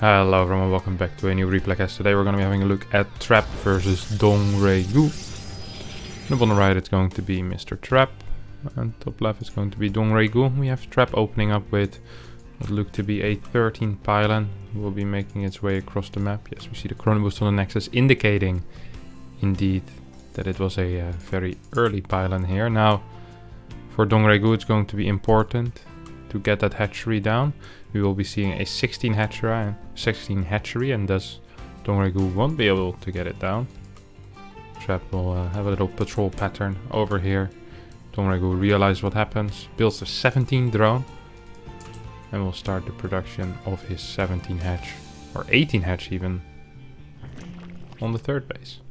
Hello everyone, welcome back to a new replay cast. Today we're going to be having a look at Trap versus DongRaeGu. And on the right it's going to be Mr. Trap, and top left is going to be DongRaeGu. We have Trap opening up with what look to be a 13 pylon. Will be making its way across the map. Yes, we see the chrono boost on the nexus, indicating indeed that it was a very early pylon here. Now for DongRaeGu it's going to be important to get that hatchery down. We will be seeing a 16 hatchery, and thus DongRaeGu won't be able to get it down. Trap will have a little patrol pattern over here. DongRaeGu realizes what happens, builds a 17 drone, and will start the production of his 17 hatch, or 18 hatch even, on the third base.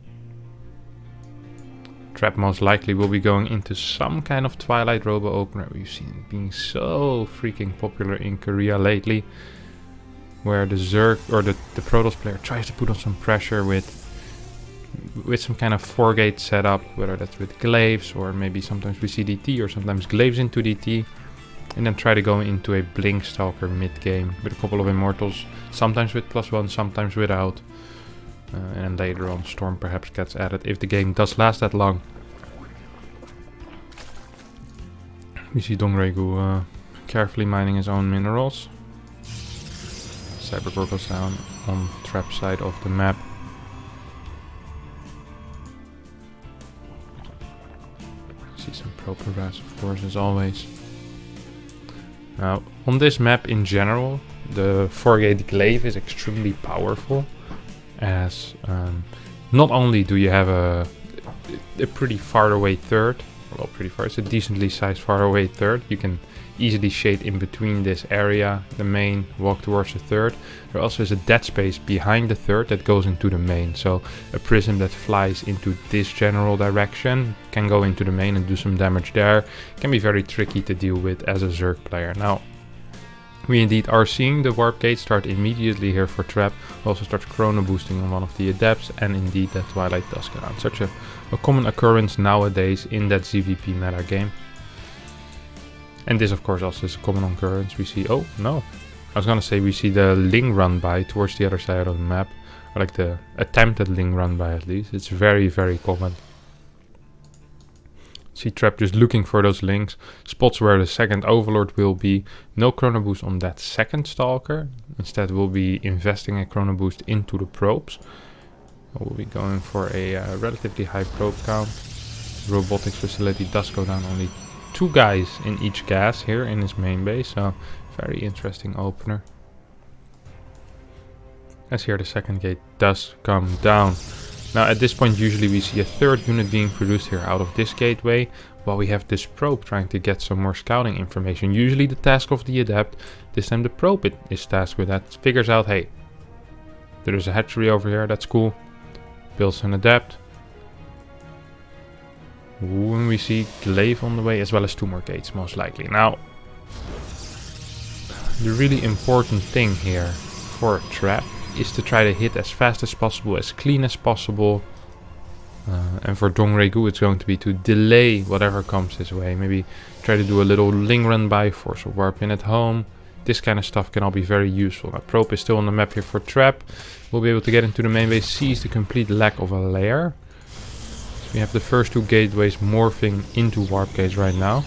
Trap most likely will be going into some kind of Twilight Robo opener. We've seen it being so freaking popular in Korea lately, where the Zerg or the Protoss player tries to put on some pressure with some kind of 4-gate setup, whether that's with glaives or maybe sometimes we see DT or sometimes glaives into DT, and then try to go into a Blink Stalker mid-game with a couple of Immortals, sometimes with +1, sometimes without. And then later on Storm perhaps gets added if the game does last that long. We see DongRaeGu carefully mining his own minerals. Cybercore goes down on Trap side of the map. See some proper rats of course as always. Now on this map in general the 4-gate glaive is extremely powerful, as not only do you have a pretty far away third, well pretty far, it's a decently sized far away third, you can easily shade in between this area, the main, walk towards the third. There also is a dead space behind the third that goes into the main, so a prism that flies into this general direction can go into the main and do some damage there. Can be very tricky to deal with as a Zerg player. Now we indeed are seeing the warp gate start immediately here for Trap. Also starts chrono boosting on one of the adepts, and indeed that Twilight does get on. Such a common occurrence nowadays in that ZVP meta game. And this of course also is a common occurrence. We see, oh no, I was gonna say we see the Ling run by towards the other side of the map. Or like the attempted Ling run by at least. It's very, very common. See Trap just looking for those links, spots where the second Overlord will be. No chrono boost on that second Stalker. Instead we'll be investing a chrono boost into the probes. We'll be going for a relatively high probe count. Robotics facility does go down, only 2 guys in each gas here in his main base, so very interesting opener. As here the second gate does come down. Now at this point usually we see a third unit being produced here out of this gateway, while we have this probe trying to get some more scouting information. Usually the task of the adept, this time the probe is tasked with that. Figures out, hey, there is a hatchery over here, that's cool. Builds an adept. When we see glaive on the way, as well as 2 more gates most likely. Now the really important thing here for Trap is to try to hit as fast as possible, as clean as possible. And for DongRaeGu it's going to be to delay whatever comes his way. Maybe try to do a little Ling run by, force a warp in at home. This kind of stuff can all be very useful. Now probe is still on the map here for Trap. We'll be able to get into the main base, sees the complete lack of a lair. So we have the first 2 gateways morphing into warp gates right now.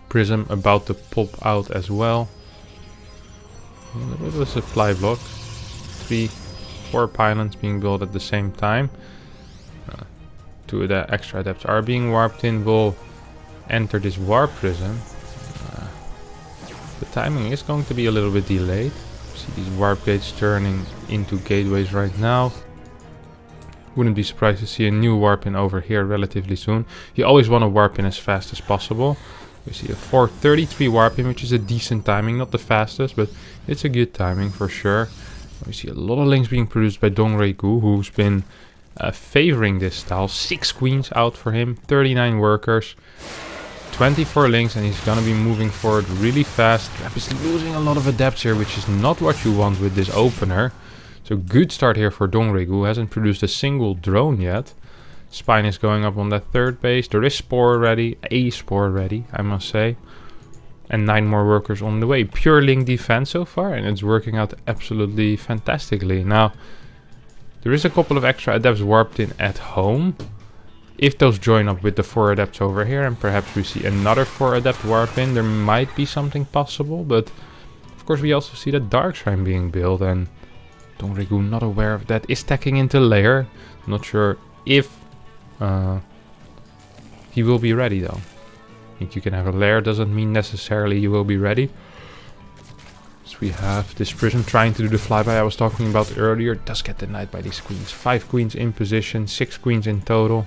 Prism about to pop out as well. A little bit of a supply block. 3-4 pylons being built at the same time. 2 of the extra adepts are being warped in. Will enter this warp prism. The timing is going to be a little bit delayed. See these warp gates turning into gateways right now. Wouldn't be surprised to see a new warp in over here relatively soon. You always want to warp in as fast as possible. We see a 4:33 warp in, which is a decent timing, not the fastest, but it's a good timing for sure. We see a lot of links being produced by DongRaeGu, who's been favoring this style. 6 queens out for him, 39 workers, 24 links, and he's gonna be moving forward really fast. Trap is losing a lot of adepts here, which is not what you want with this opener. So good start here for DongRaeGu, hasn't produced a single drone yet. Spine is going up on that third base. There is Spore ready, a Spore ready, I must say. And 9 more workers on the way. Pure link defense so far, and it's working out absolutely fantastically. Now, there is a couple of extra adepts warped in at home. If those join up with the 4 adepts over here, and perhaps we see another 4 adept warp in, there might be something possible. But, of course, we also see that Dark Shrine being built, and DongRaeGu, not aware of that, is stacking into layer. Not sure if he will be ready, though. I think you can have a lair, doesn't mean necessarily you will be ready. So we have this prism trying to do the flyby I was talking about earlier. Does get denied by these queens. 5 queens in position, 6 queens in total.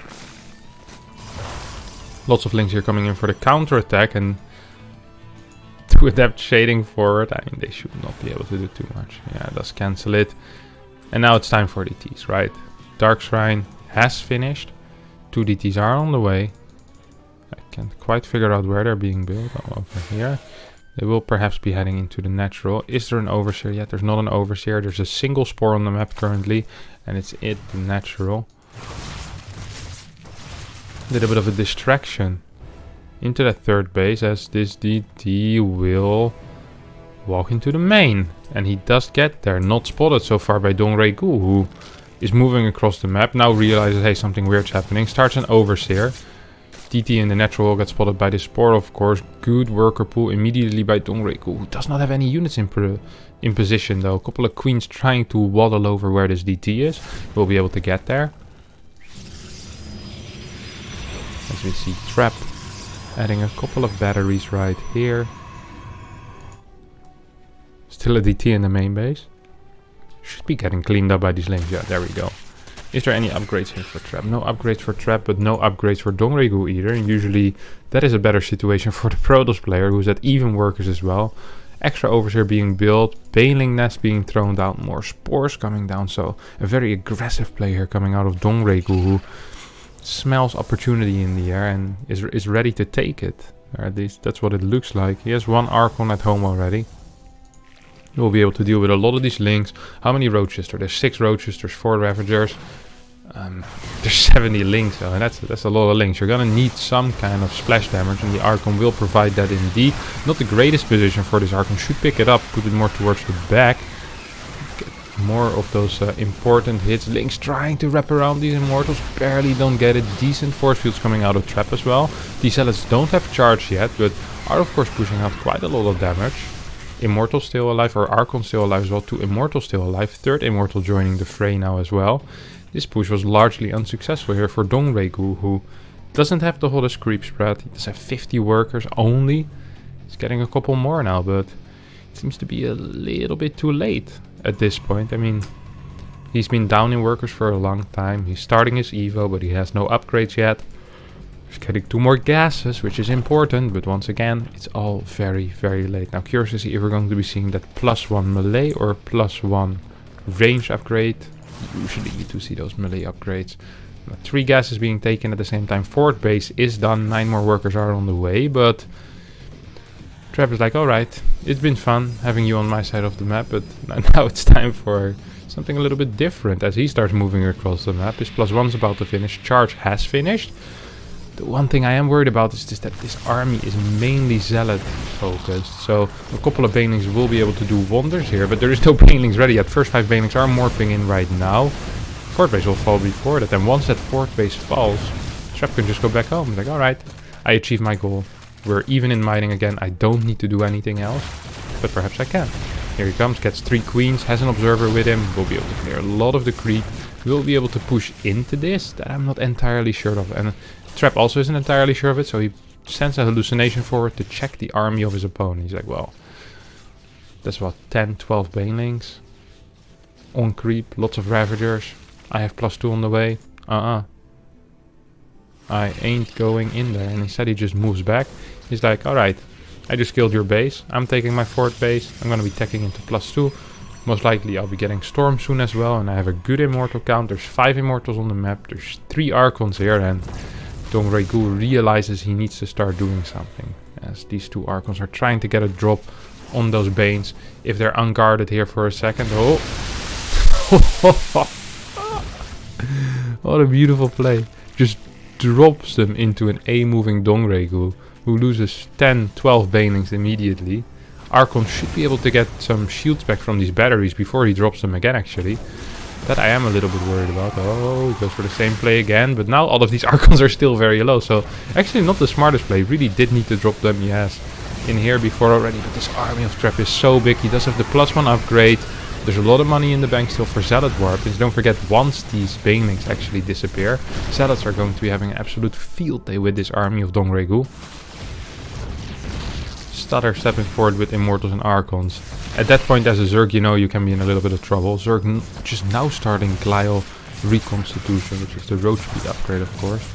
Lots of links here coming in for the counter attack, and 2 adept shading forward. I mean, they should not be able to do too much. Yeah, it does cancel it. And now it's time for DTs, right? Dark Shrine has finished. 2 DTs are on the way. I can't quite figure out where they're being built. Oh, over here. They will perhaps be heading into the natural. Is there an overseer yet? There's not an overseer. There's a single spore on the map currently. And it's the natural. A little bit of a distraction into that 3rd base, as this DT will walk into the main. And he does get there. Not spotted so far by DongRaeGu, who is moving across the map. Now realizes, hey, something weird's happening. Starts an overseer. DT in the natural gets spotted by the spore, of course. Good worker pool immediately by DongRaeGu, who does not have any units in position, though. A couple of queens trying to waddle over where this DT is. We'll be able to get there. As we see Trap adding a couple of batteries right here. Still a DT in the main base. Should be getting cleaned up by these lanes. Yeah, there we go. Is there any upgrades here for Trap? No upgrades for Trap, but no upgrades for DongRaeGu either. And usually that is a better situation for the Protoss player, who's at even workers as well. Extra overseer being built, Baneling Nest being thrown down, more spores coming down. So a very aggressive play here coming out of DongRaeGu, who smells opportunity in the air and is ready to take it. Or at least that's what it looks like. He has 1 Archon at home already. We'll be able to deal with a lot of these links. How many roaches? There's 6 roaches, there's 4 ravagers. There's 70 links, though, and that's a lot of links. You're gonna need some kind of splash damage, and the Archon will provide that indeed. Not the greatest position for this Archon. Should pick it up, put it more towards the back. Get more of those important hits. Links trying to wrap around these Immortals. Barely don't get it. Decent force fields coming out of Trap as well. These Zealots don't have charge yet, but are of course pushing out quite a lot of damage. Immortal still alive, or Archon still alive as well. 2 Immortals still alive. 3rd Immortal joining the fray now as well. This push was largely unsuccessful here for DongRaeGu, who doesn't have the hottest creep spread. He does have 50 workers only. He's getting a couple more now, but it seems to be a little bit too late at this point. I mean, he's been down in workers for a long time. He's starting his Evo, but he has no upgrades yet. He's getting 2 more gases, which is important, but once again, it's all very, very late. Now, curious to see if we're going to be seeing that +1 melee or +1 range upgrade. Usually you do see those melee upgrades. 3 gases being taken at the same time. 4th base is done. 9 more workers are on the way, but Trap is like, alright, it's been fun having you on my side of the map, but now it's time for something a little bit different as he starts moving across the map. His +1's about to finish. Charge has finished. The one thing I am worried about is just that this army is mainly Zealot focused. So a couple of Banelings will be able to do wonders here, but there is no Banelings ready yet. First 5 Banelings are morphing in right now. 4th base will fall before that, and once that 4th base falls, Trap can just go back home. He's like, alright, I achieved my goal. We're even in mining again. I don't need to do anything else, but perhaps I can. Here he comes, gets 3 queens, has an observer with him. Will be able to clear a lot of the creep. Will be able to push into this, that I'm not entirely sure of. And Trap also isn't entirely sure of it, so he sends a hallucination forward to check the army of his opponent. He's like, well, that's what, 10, 12 Banelings on creep, lots of Ravagers. I have +2 on the way. I ain't going in there. And instead he just moves back. He's like, alright, I just killed your base. I'm taking my 4th base. I'm gonna be teching into +2. Most likely I'll be getting Storm soon as well, and I have a good Immortal count. There's 5 Immortals on the map. There's 3 Archons here, and DongRaeGu realizes he needs to start doing something, as these 2 Archons are trying to get a drop on those Banes. If they're unguarded here for a second, oh! What a beautiful play. Just drops them into an A-moving DongRaeGu. who loses 10, 12 banelings immediately. Archon should be able to get some shields back from these batteries before he drops them again, actually. That I am a little bit worried about. Oh, he goes for the same play again. But now all of these Archons are still very low. So actually not the smartest play. Really did need to drop them. He has in here before already. But this army of Trap is so big. He does have the +1 upgrade. There's a lot of money in the bank still for Zealot Warp. And don't forget, once these banelings actually disappear, Zealots are going to be having an absolute field day with this army of DongRaeGu. Stutter stepping forward with Immortals and Archons. At that point, as a Zerg, you know you can be in a little bit of trouble. Zerg just now starting Glial Reconstitution, which is the road speed upgrade, of course.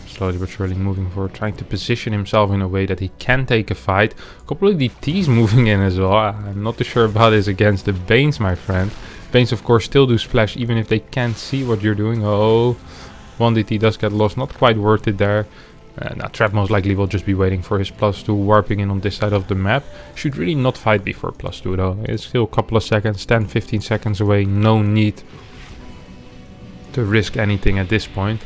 Slowly but surely moving forward, trying to position himself in a way that he can take a fight. A couple of DTs moving in as well. I'm not too sure about this against the Banes, my friend. Banes, of course, still do splash even if they can't see what you're doing. Oh, one DT does get lost. Not quite worth it there. Now Trap most likely will just be waiting for his +2 warping in on this side of the map. Should really not fight before +2 though. It's still a couple of seconds, 10, 15 seconds away. No need to risk anything at this point.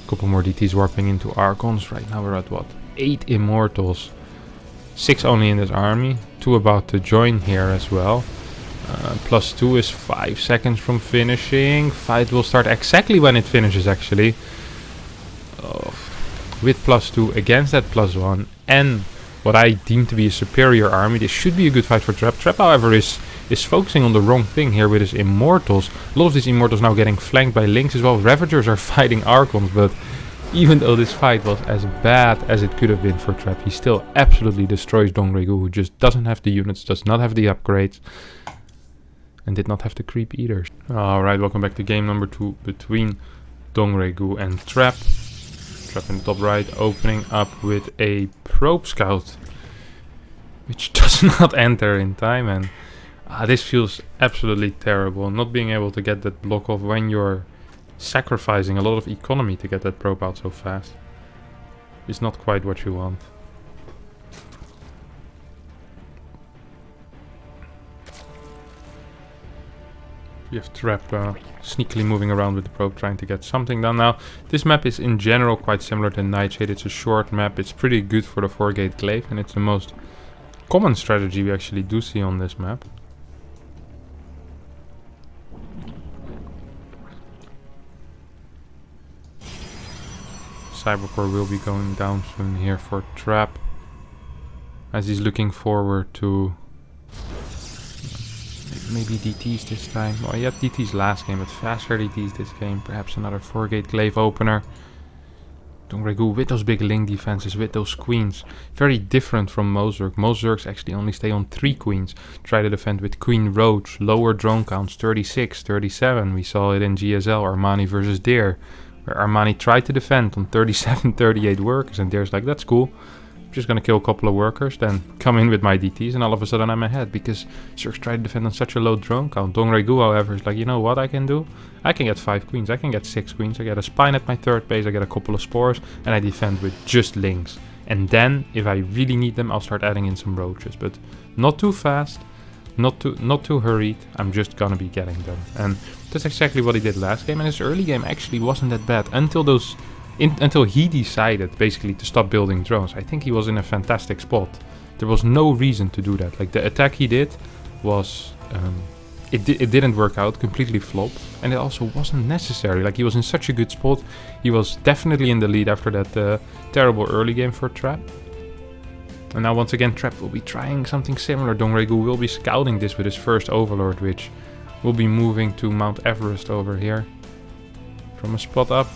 Couple more DTs warping into Archons. Right now we're at what? 8 Immortals. 6 only in this army. 2 about to join here as well. +2 is 5 seconds from finishing. Fight will start exactly when it finishes actually. Oh, with +2 against that +1 and what I deem to be a superior army. This should be a good fight for Trap. Trap, however, is focusing on the wrong thing here with his Immortals. A lot of these Immortals now getting flanked by Lynx as well. Ravagers are fighting Archons, but even though this fight was as bad as it could have been for Trap, he still absolutely destroys DongRaeGu, who just doesn't have the units, does not have the upgrades, and did not have the creep either. Alright, welcome back to game number 2 between DongRaeGu and Trap. Trap in the top right, opening up with a Probe Scout, which does not enter in time, and this feels absolutely terrible. Not being able to get that block off when you're sacrificing a lot of economy to get that probe out so fast is not quite what you want. You have Trap sneakily moving around with the probe, trying to get something done. Now, this map is in general quite similar to Nightshade. It's a short map. It's pretty good for the 4-gate glaive, and it's the most common strategy we actually do see on this map. Cybercore will be going down soon here for Trap, as he's looking forward to maybe DTs this time. Well, he had DTs last game, but faster DTs this game. Perhaps another 4-gate glaive opener. DongRaeGu with those big Link defenses, with those queens. Very different from most Zerg. Most Zergs actually only stay on 3 queens. Try to defend with Queen Roach, lower drone counts, 36, 37. We saw it in GSL, Armani versus Deer, where Armani tried to defend on 37, 38 workers, and Deer's like, that's cool. I'm just gonna kill a couple of workers, then come in with my DTs, and all of a sudden I'm ahead, because Zergs try to defend on such a low drone count. DongRaeGu, however, is like, you know what I can do? I can get 5 queens, I can get 6 queens, I get a spine at my 3rd base, I get a couple of spores, and I defend with just links. And then, if I really need them, I'll start adding in some roaches, but not too fast, not too hurried. I'm just gonna be getting them, and that's exactly what he did last game. And his early game actually wasn't that bad until he decided basically to stop building drones. I think he was in a fantastic spot. There was no reason to do that. Like, the attack he did was it didn't work out, completely flopped, and it also wasn't necessary. Like, he was in such a good spot. He was definitely in the lead after that terrible early game for Trap. And now once again Trap will be trying something similar. DongRaeGu will be scouting this with his first Overlord, which will be moving to Mount Everest over here. From a spot up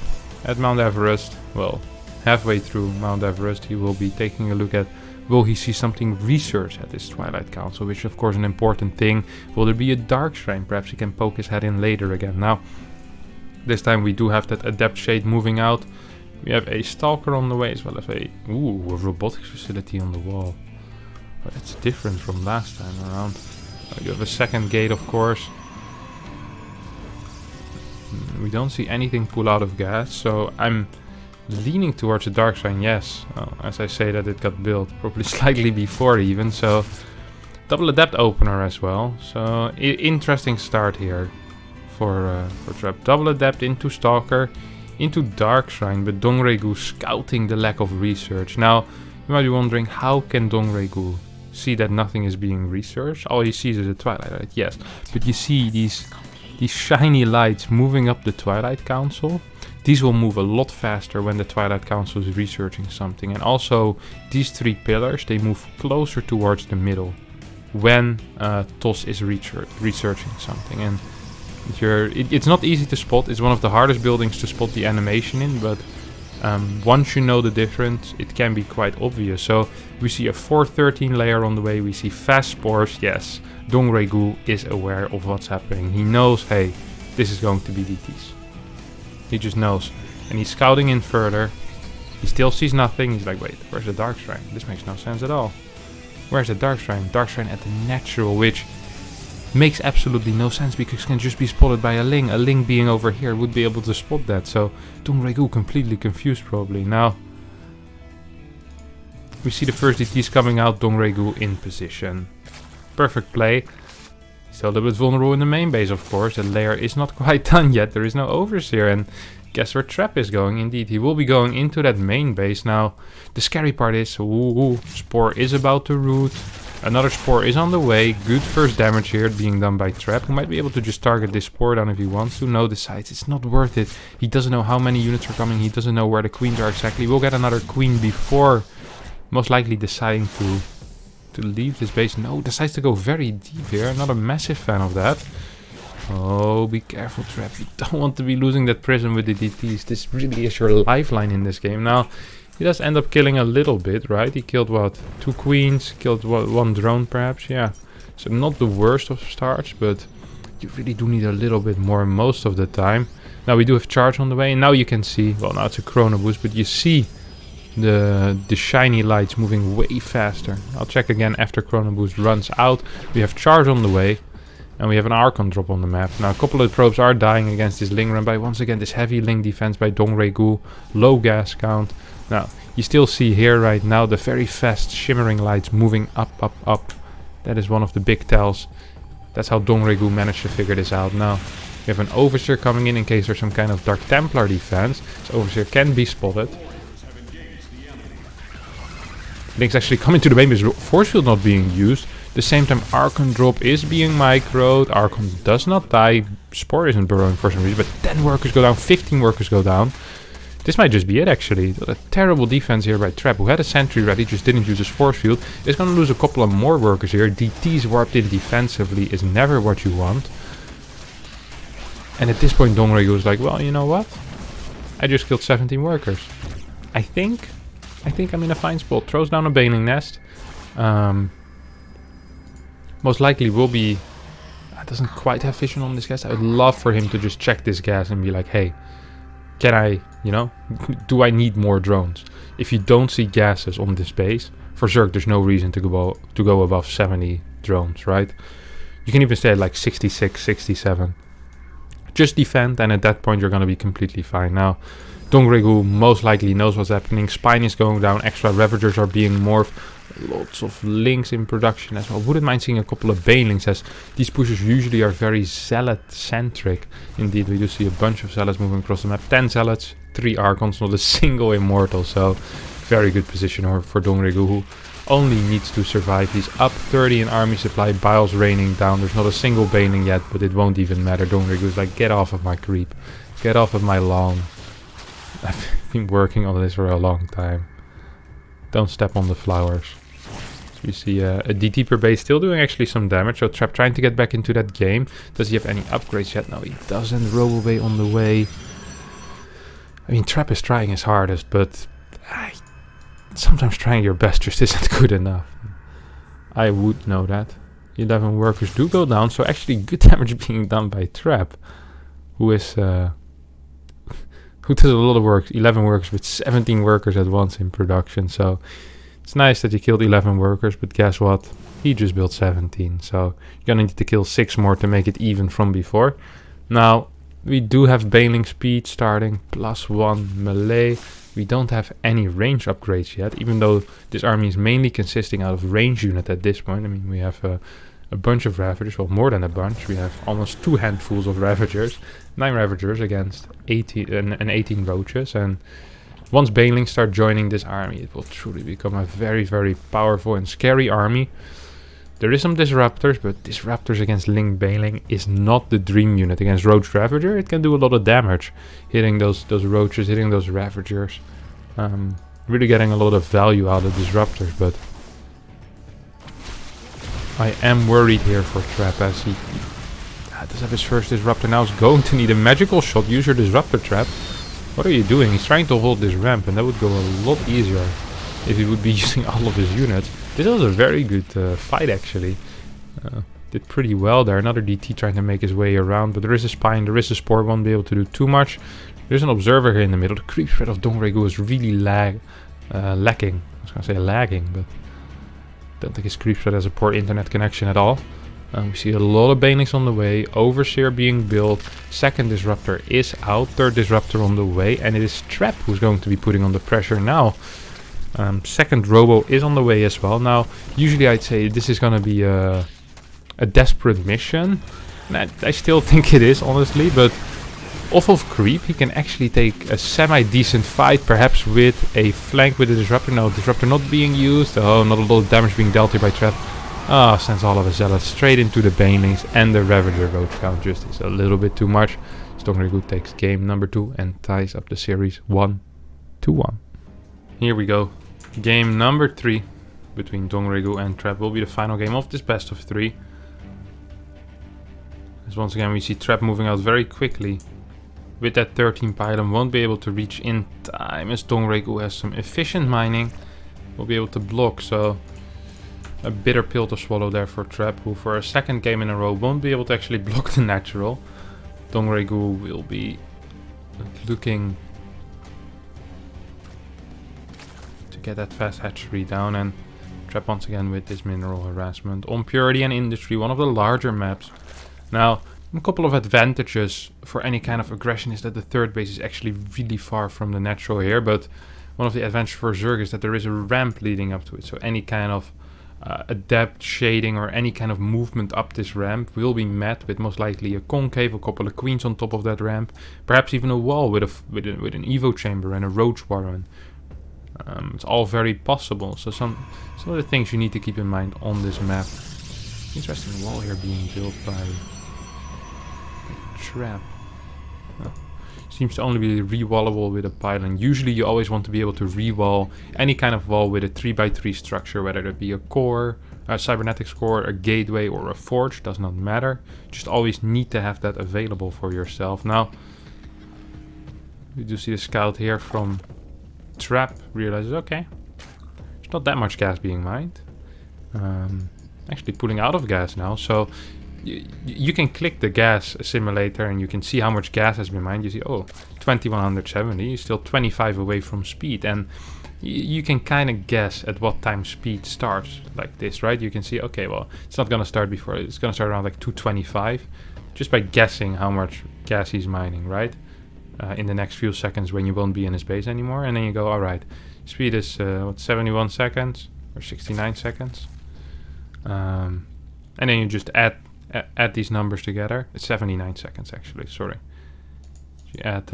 at Mount Everest, well, halfway through Mount Everest, he will be taking a look at, will he see something research at this Twilight Council, which is of course an important thing. Will there be a Dark Shrine? Perhaps he can poke his head in later again. Now, this time we do have that Adept Shade moving out. We have a Stalker on the way, as well as a robotics facility on the wall. But it's different from last time around. You have a second gate, of course. We don't see anything pull out of gas, so I'm leaning towards a Dark Shrine, yes. As I say that, it got built probably slightly before even, so double Adept opener as well. So interesting start here for Trap. Double Adept into Stalker, into Dark Shrine, but DongRaeGu scouting the lack of research. Now, you might be wondering, how can DongRaeGu see that nothing is being researched? All he sees is a Twilight Light, yes. But you see these shiny lights moving up the Twilight Council. These will move a lot faster when the Twilight Council is researching something. And also, these 3 pillars, they move closer towards the middle when TOS is researching something. And it's not easy to spot. It's one of the hardest buildings to spot the animation in, but once you know the difference, it can be quite obvious. So we see a 413 layer on the way. We see fast spores. Yes, DongRaeGu is aware of what's happening. He knows, hey, this is going to be DTs. He just knows. And he's scouting in further. He still sees nothing. He's like, wait, where's the Dark Shrine? This makes no sense at all. Where's the Dark Shrine? Dark Shrine at the natural, which makes absolutely no sense because it can just be spotted by a Ling. A Ling being over here would be able to spot that. So DongRaeGu completely confused probably. Now, we see the first DTs coming out. DongRaeGu in position. Perfect play. Still a little bit vulnerable in the main base, of course. The layer is not quite done yet. There is no Overseer. And guess where Trap is going? Indeed, he will be going into that main base. Now, the scary part is, Spore is about to root. Another Spore is on the way. Good first damage here being done by Trap, who might be able to just target this Spore down if he wants to. No, decides it's not worth it. He doesn't know how many units are coming. He doesn't know where the queens are exactly. We'll get another queen before most likely deciding to leave this base. No, decides to go very deep here. Not a massive fan of that. Oh, be careful, Trap. You don't want to be losing that prison with the DTs. This really is your lifeline in this game. Now, he does end up killing a little bit, right? He killed, what, 2 queens, killed, what, 1 drone perhaps, yeah. So not the worst of starts, but you really do need a little bit more most of the time. Now we do have charge on the way, and now you can see, well, now it's a chrono boost, but you see the shiny lights moving way faster. I'll check again after chrono boost runs out. We have charge on the way, and we have an Archon drop on the map. Now a couple of probes are dying against this Ling run by once again this heavy Ling defense by DongRaeGu. Low gas count. Now, you still see here right now the very fast shimmering lights moving up, up, up. That is one of the big tells. That's how DongRaeGu managed to figure this out. Now, we have an Overseer coming in case there's some kind of Dark Templar defense. This Overseer can be spotted. Link's actually coming to the main base. Force field not being used. At the same time, Archon drop is being microed. Archon does not die. Spore isn't burrowing for some reason, but 10 workers go down, 15 workers go down. This might just be it, actually. A terrible defense here by Trap, who had a sentry ready, just didn't use his force field. Is going to lose a couple of more workers here. DTs warped in defensively is never what you want. And at this point, DongRaeGu is like, well, you know what? I just killed 17 workers. I think I'm in a fine spot. Throws down a Baneling Nest. Most likely will be... doesn't quite have vision on this gas. I would love for him to just check this gas and be like, hey, can I, you know, do I need more drones? If you don't see gases on this base, for Zerg, there's no reason to go above 70 drones, right? You can even stay at like 66, 67. Just defend, and at that point you're going to be completely fine. Now, DongRaeGu most likely knows what's happening. Spine is going down, extra Ravagers are being morphed. Lots of Links in production as well. Wouldn't mind seeing a couple of Banelings, as these pushers usually are very Zealot-centric. Indeed, we do see a bunch of Zealots moving across the map. 10 Zealots, 3 Archons, not a single Immortal. So, very good position for DongRaeGu, who only needs to survive. He's up 30 in army supply, Biles raining down. There's not a single Baneling yet, but it won't even matter. DongRaeGu is like, get off of my creep. Get off of my lawn. I've been working on this for a long time. Don't step on the flowers. So you see a DT per base still doing actually some damage. So Trap trying to get back into that game. Does he have any upgrades yet? No, he doesn't. Roboway on the way. I mean, Trap is trying his hardest, but sometimes trying your best just isn't good enough. I would know that. 11 workers do go down, so actually good damage being done by Trap, who is who does a lot of work. 11 workers with 17 workers at once in production. So it's nice that he killed 11 workers, but guess what? He just built 17. So you're gonna need to kill 6 more to make it even from before. Now, we do have Baneling speed starting, +1 melee. We don't have any range upgrades yet, even though this army is mainly consisting out of range unit at this point. I mean, we have a a bunch of Ravagers, well, more than a bunch. We have almost 2 handfuls of Ravagers, 9 Ravagers against 18 and 18 Roaches, and once Banelings start joining this army, it will truly become a very, very powerful and scary army. There is some Disruptors, but Disruptors against Link Baneling is not the dream unit. Against Roach Ravager, it can do a lot of damage, hitting those Roaches, hitting those Ravagers. Really getting a lot of value out of Disruptors, but I am worried here for Trap as he does have his first Disruptor. Now is going to need a magical shot. Use your Disruptor Trap. What are you doing? He's trying to hold this ramp, and that would go a lot easier if he would be using all of his units. This was a very good fight, actually. Did pretty well there. Another DT trying to make his way around, but there is a Spine, there is a Spore, won't be able to do too much. There's an Observer here in the middle. The creep spread of DongRaeGu is really lacking. I was going to say lagging, but I don't think his creep spread has a poor internet connection at all. We see a lot of Banelings on the way, Overseer being built, second Disruptor is out, third Disruptor on the way, and it is Trap who's going to be putting on the pressure now. Second Robo is on the way as well. Now, usually I'd say this is going to be a desperate mission, and I still think it is, honestly, but off of creep, he can actually take a semi-decent fight, perhaps with a flank with a Disruptor. No, Disruptor not being used. Oh, not a lot of damage being dealt here by Trap. Ah, sends all of his Zealots straight into the Banelings, and the Ravager Roach count just is a little bit too much. DongRaeGu takes game number 2 and ties up the series 1-1. Here we go. Game number 3 between DongRaeGu and Trap will be the final game of this best of 3. As once again we see Trap moving out very quickly. With that 13 pylon, won't be able to reach in time as DongRaeGu has some efficient mining. Will be able to block, so a bitter pill to swallow there for Trap, who for a second game in a row won't be able to actually block the natural. DongRaeGu will be looking to get that fast hatchery down, and Trap once again with this mineral harassment on Purity and Industry, one of the larger maps. Now, a couple of advantages for any kind of aggression is that the third base is actually really far from the natural here, but one of the advantages for Zerg is that there is a ramp leading up to it, so any kind of adept shading or any kind of movement up this ramp will be met with most likely a concave, a couple of queens on top of that ramp, perhaps even a wall with an evo chamber and a roach warren. It's all very possible, so some of the things you need to keep in mind on this map. Interesting wall here being built by Trap. Seems to only be re-wallable with a pylon. Usually you always want to be able to re-wall any kind of wall with a 3x3 structure, whether it be a core, a cybernetics core, a gateway or a forge, does not matter. Just always need to have that available for yourself. Now, we do see the scout here from Trap, realizes, okay, there's not that much gas being mined. Actually pulling out of gas now, so you can click the gas simulator and you can see how much gas has been mined. You see, oh, 2170, you're still 25 away from speed, and you can kind of guess at what time speed starts like this, right? You can see, okay, well, it's not gonna start before, it's gonna start around like 225, just by guessing how much gas he's mining, right? In the next few seconds when you won't be in his base anymore, and then you go, all right, speed is what, 71 seconds or 69 seconds, and then you just add these numbers together. It's 79 seconds actually, sorry. You add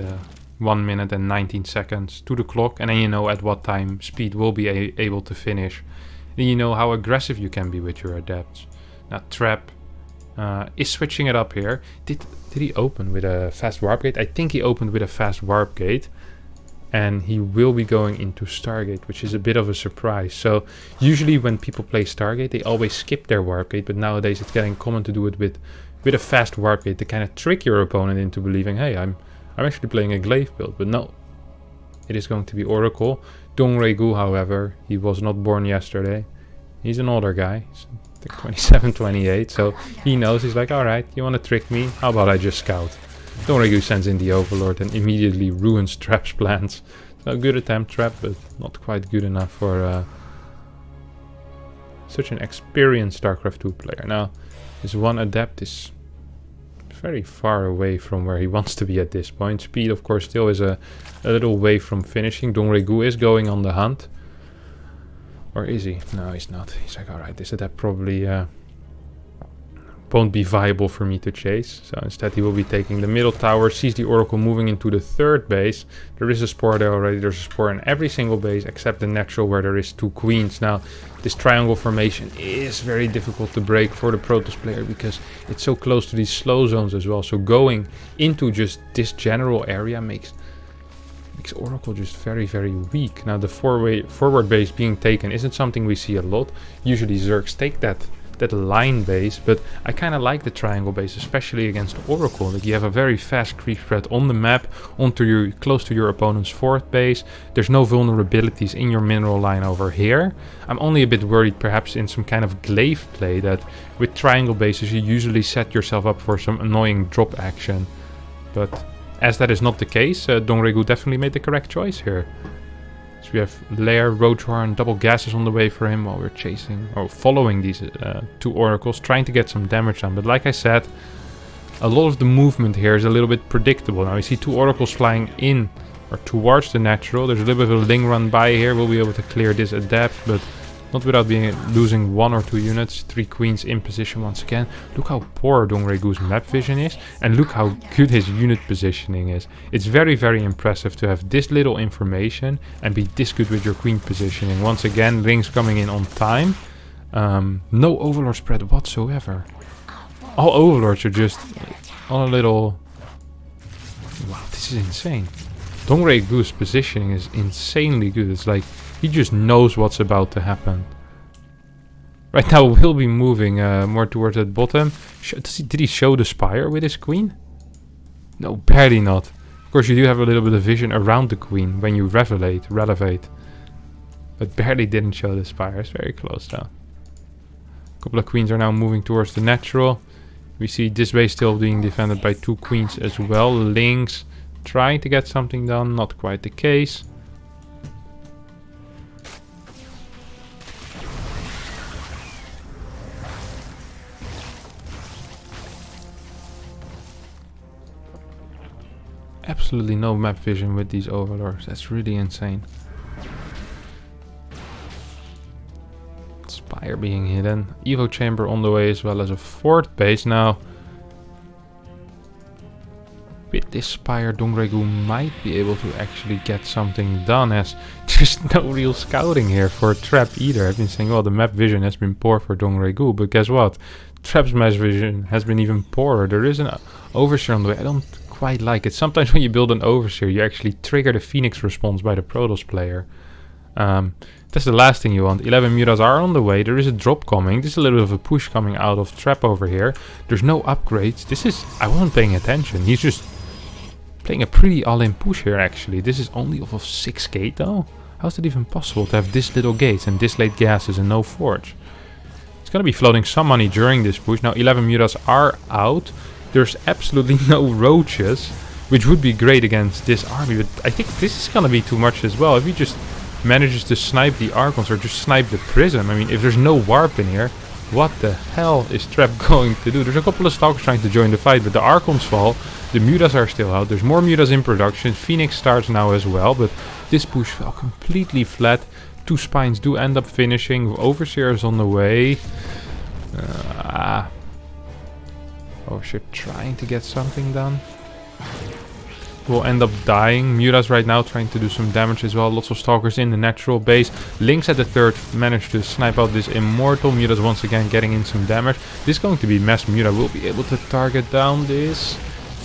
1 minute and 19 seconds to the clock, and then you know at what time speed will be able to finish. Then you know how aggressive you can be with your adepts. Now Trap is switching it up here. Did he open with a fast warp gate? I think he opened with a fast warp gate, and he will be going into Stargate, which is a bit of a surprise. So usually when people play Stargate, they always skip their warp gate, but nowadays it's getting common to do it with a fast warp gate to kind of trick your opponent into believing, hey, I'm actually playing a glaive build. But no, it is going to be Oracle. DongRaeGu, however, he was not born yesterday. He's an older guy, he's I think 27, 28, so he knows. He's like, alright, you want to trick me? How about I just scout? DongRaeGu sends in the Overlord and immediately ruins Trap's plans. So good attempt, Trap, but not quite good enough for such an experienced StarCraft 2 player. Now, this one adept is very far away from where he wants to be at this point. Speed, of course, still is a little way from finishing. DongRaeGu is going on the hunt. Or is he? No, he's not. He's like, alright, this adept probably won't be viable for me to chase. So instead he will be taking the middle tower, sees the Oracle moving into the third base. There is a spore there already. There's a spore in every single base except the natural where there is 2 queens. Now this triangle formation is very difficult to break for the Protoss player because it's so close to these slow zones as well. So going into just this general area makes Oracle just very, very weak. Now the forward base being taken isn't something we see a lot. Usually Zergs take that line base, but I kind of like the triangle base, especially against Oracle. Like you have a very fast creep spread on the map, close to your opponent's fourth base. There's no vulnerabilities in your mineral line over here. I'm only a bit worried perhaps in some kind of glaive play that with triangle bases you usually set yourself up for some annoying drop action. But as that is not the case, DongRaeGu definitely made the correct choice here. So we have Lair, Roachwar and double gases on the way for him while we're chasing or following these 2 oracles, trying to get some damage on. But like I said, a lot of the movement here is a little bit predictable. Now we see 2 oracles flying in or towards the natural. There's a little bit of a Ling run by here. We'll be able to clear this at depth, but not without losing 1 or 2 units. 3 queens in position once again. Look how poor DongRaeGu's map vision is. And look how good his unit positioning is. It's very, very impressive to have this little information and be this good with your queen positioning. Once again, Lings coming in on time. No overlord spread whatsoever. All overlords are just on a little... Wow, this is insane. DongRaeGu's positioning is insanely good. It's like he just knows what's about to happen. Right now we'll be moving more towards that bottom. Did he show the spire with his queen? No, barely not. Of course you do have a little bit of vision around the queen when you relevate. But barely didn't show the spire. It's very close though. A couple of queens are now moving towards the natural. We see this base still being defended by 2 queens as well. Lings trying to get something done, not quite the case. Absolutely no map vision with these overlords. That's really insane. Spire being hidden. Evo chamber on the way as well as a 4th base. Now, with this spire, DongRaeGu might be able to actually get something done, as there's no real scouting here for Trap either. I've been saying, well, the map vision has been poor for DongRaeGu, but guess what? Trap's map vision has been even poorer. There is an overseer on the way. I don't quite like it. Sometimes when you build an overseer, you actually trigger the Phoenix response by the Protoss player. That's the last thing you want. 11 mutas are on the way. There is a drop coming. This is a little bit of a push coming out of Trap over here. There's no upgrades. This is... I wasn't paying attention. He's just playing a pretty all-in push here actually. This is only off of 6 gate though. How's it even possible to have this little gates and this late gases and no forge? It's gonna be floating some money during this push. Now 11 mutas are out. There's absolutely no roaches, which would be great against this army, but I think this is gonna be too much as well. If he just manages to snipe the Archons or just snipe the Prism, I mean, if there's no warp in here, what the hell is Trap going to do? There's a couple of Stalkers trying to join the fight, but the Archons fall. The mutas are still out. There's more mutas in production. Phoenix starts now as well, but this push fell completely flat. 2 spines do end up finishing. Overseer is on the way. Overseer trying to get something done. Will end up dying. Mutas right now trying to do some damage as well. Lots of Stalkers in the natural base. Lynx at the 3rd managed to snipe out this Immortal. Mutas once again getting in some damage. This is going to be Mass Muta. Will be able to target down this.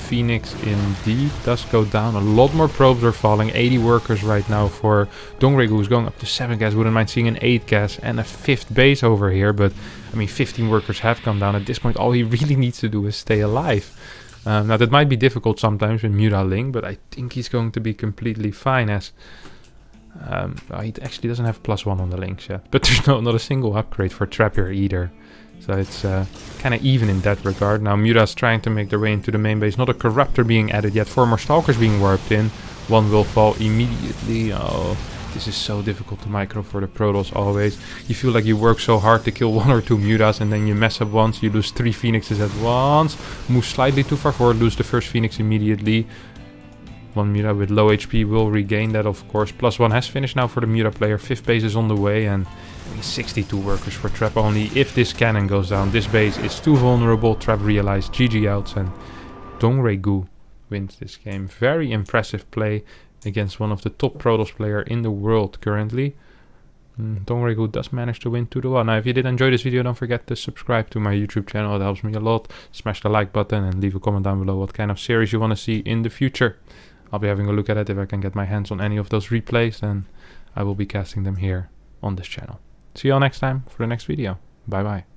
Phoenix indeed does go down. A lot more probes are falling. 80 workers right now for DongRaeGu, who's going up to 7 gas. Wouldn't mind seeing an 8 gas and a 5th base over here. But I mean, 15 workers have come down. At this point, all he really needs to do is stay alive. Now that might be difficult sometimes with Muta Ling, but I think he's going to be completely fine as he actually doesn't have +1 on the links yet. But there's not a single upgrade for Trap here either. So it's kind of even in that regard. Now Muta's trying to make their way into the main base. Not a Corruptor being added yet. 4 more Stalkers being warped in. 1 will fall immediately. Oh, this is so difficult to micro for the Protoss always. You feel like you work so hard to kill 1 or 2 Mutas and then you mess up once. You lose 3 Phoenixes at once. Move slightly too far forward. Lose the first Phoenix immediately. 1 Muta with low HP will regain that, of course. +1 has finished now for the Muta player. 5th base is on the way, and Only 62 workers for Trap only. If this cannon goes down, this base is too vulnerable. Trap realized GG outs and DongRaeGu wins this game. Very impressive play against one of the top Protoss player in the world currently. DongRaeGu does manage to win 2-1. Now, if you did enjoy this video, don't forget to subscribe to my YouTube channel. It helps me a lot. Smash the like button and leave a comment down below what kind of series you want to see in the future. I'll be having a look at it. If I can get my hands on any of those replays, then I will be casting them here on this channel. See you all next time for the next video. Bye bye.